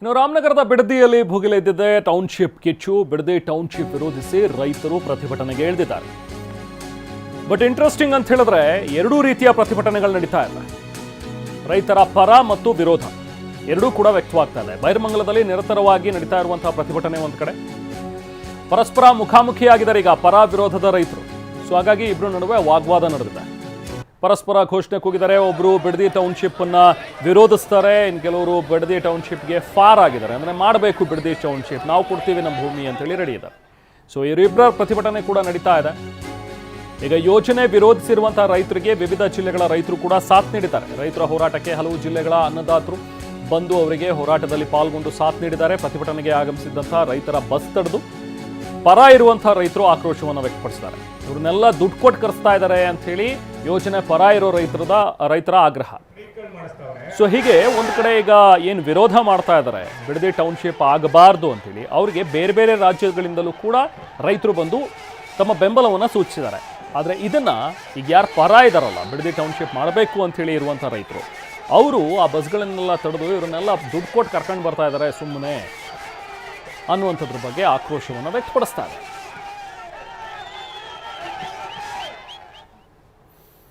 ಇನ್ನು ರಾಮನಗರದ ಬಿಡದಿಯಲ್ಲಿ ಭುಗಿಲೆದ್ದಿದೆ ಟೌನ್ಶಿಪ್ ಕಿಚ್ಚು. ಬಿಡದಿ ಟೌನ್ಶಿಪ್ ವಿರೋಧಿಸಿ ರೈತರು ಪ್ರತಿಭಟನೆಗೆ ಇಳಿದಿದ್ದಾರೆ. ಬಟ್ ಇಂಟ್ರೆಸ್ಟಿಂಗ್ ಅಂತ ಹೇಳಿದ್ರೆ ಎರಡೂ ರೀತಿಯ ಪ್ರತಿಭಟನೆಗಳು ನಡೀತಾ ಇದೆ. ರೈತರ ಪರ ಮತ್ತು ವಿರೋಧ ಎರಡೂ ಕೂಡ ವ್ಯಕ್ತವಾಗ್ತಾ ಇದೆ. ಬೈರಮಂಗಲದಲ್ಲಿ ನಿರಂತರವಾಗಿ ನಡೀತಾ ಇರುವಂತಹ ಪ್ರತಿಭಟನೆ ಒಂದು ಕಡೆ, ಪರಸ್ಪರ ಮುಖಾಮುಖಿಯಾಗಿದ್ದಾರೆ ಈಗ ಪರ ವಿರೋಧದ ರೈತರು. ಸೊ ಹಾಗಾಗಿ ಇಬ್ಬರು ನಡುವೆ ವಾಗ್ವಾದ ನಡೆದಿದೆ. ಪರಸ್ಪರ ಘೋಷಣೆ ಕೂಗಿದ್ದಾರೆ. ಒಬ್ಬರು ಬಿಡದಿ ಟೌನ್ಶಿಪ್ ಅನ್ನ ವಿರೋಧಿಸ್ತಾರೆ, ಇನ್ನು ಕೆಲವರು ಬಿಡದಿ ಟೌನ್ಶಿಪ್ಗೆ ಫಾರ್ ಆಗಿದ್ದಾರೆ. ಅಂದರೆ ಮಾಡಬೇಕು ಬಿಡದಿ ಟೌನ್ಶಿಪ್, ನಾವು ಕೊಡ್ತೀವಿ ನಮ್ಮ ಭೂಮಿ ಅಂತೇಳಿ ರೆಡಿ ಇದ್ದಾರೆ. ಸೊ ಇವರಿಬ್ಬರ ಪ್ರತಿಭಟನೆ ಕೂಡ ನಡೀತಾ ಇದೆ. ಈಗ ಯೋಜನೆ ವಿರೋಧಿಸಿರುವಂತಹ ರೈತರಿಗೆ ವಿವಿಧ ಜಿಲ್ಲೆಗಳ ರೈತರು ಕೂಡ ಸಾಥ್ ನೀಡಿದ್ದಾರೆ. ರೈತರ ಹೋರಾಟಕ್ಕೆ ಹಲವು ಜಿಲ್ಲೆಗಳ ಅನ್ನದಾತರು ಬಂದು ಅವರಿಗೆ ಹೋರಾಟದಲ್ಲಿ ಪಾಲ್ಗೊಂಡು ಸಾಥ್ ನೀಡಿದ್ದಾರೆ. ಪ್ರತಿಭಟನೆಗೆ ಆಗಮಿಸಿದಂತಹ ರೈತರ ಬಸ್ ತಡೆದು ಪರ ಇರುವಂತಹ ರೈತರು ಆಕ್ರೋಶವನ್ನು ವ್ಯಕ್ತಪಡಿಸಿದ್ದಾರೆ. ಇವ್ರನ್ನೆಲ್ಲ ದುಡ್ಡು ಕೊಟ್ಟು ಕರೆಸ್ತಾ ಇದ್ದಾರೆ ಅಂತ ಹೇಳಿ ಯೋಜನೆ ಪರ ಇರೋ ರೈತರ ಆಗ್ರಹ. ಸೊ ಹೀಗೆ ಒಂದು ಕಡೆ ಈಗ ಏನು ವಿರೋಧ ಮಾಡ್ತಾ ಇದ್ದಾರೆ, ಬಿಡದಿ ಟೌನ್ಶಿಪ್ ಆಗಬಾರ್ದು ಅಂತೇಳಿ, ಅವರಿಗೆ ಬೇರೆ ಬೇರೆ ರಾಜ್ಯಗಳಿಂದಲೂ ಕೂಡ ರೈತರು ಬಂದು ತಮ್ಮ ಬೆಂಬಲವನ್ನು ಸೂಚಿಸಿದ್ದಾರೆ. ಆದರೆ ಇದನ್ನ ಈಗ ಯಾರು ಪರ ಇದ್ದಾರಲ್ಲ, ಬಿಡದಿ ಟೌನ್ಶಿಪ್ ಮಾಡಬೇಕು ಅಂತೇಳಿ ಇರುವಂಥ ರೈತರು, ಅವರು ಆ ಬಸ್ಗಳನ್ನೆಲ್ಲ ತಡೆದು ಇವರನ್ನೆಲ್ಲ ದುಡ್ಡು ಕೊಟ್ಟು ಕರ್ಕೊಂಡು ಬರ್ತಾ ಇದ್ದಾರೆ ಸುಮ್ಮನೆ ಅನ್ನುವಂಥದ್ರ ಬಗ್ಗೆ ಆಕ್ರೋಶವನ್ನು ವ್ಯಕ್ತಪಡಿಸ್ತಾರೆ.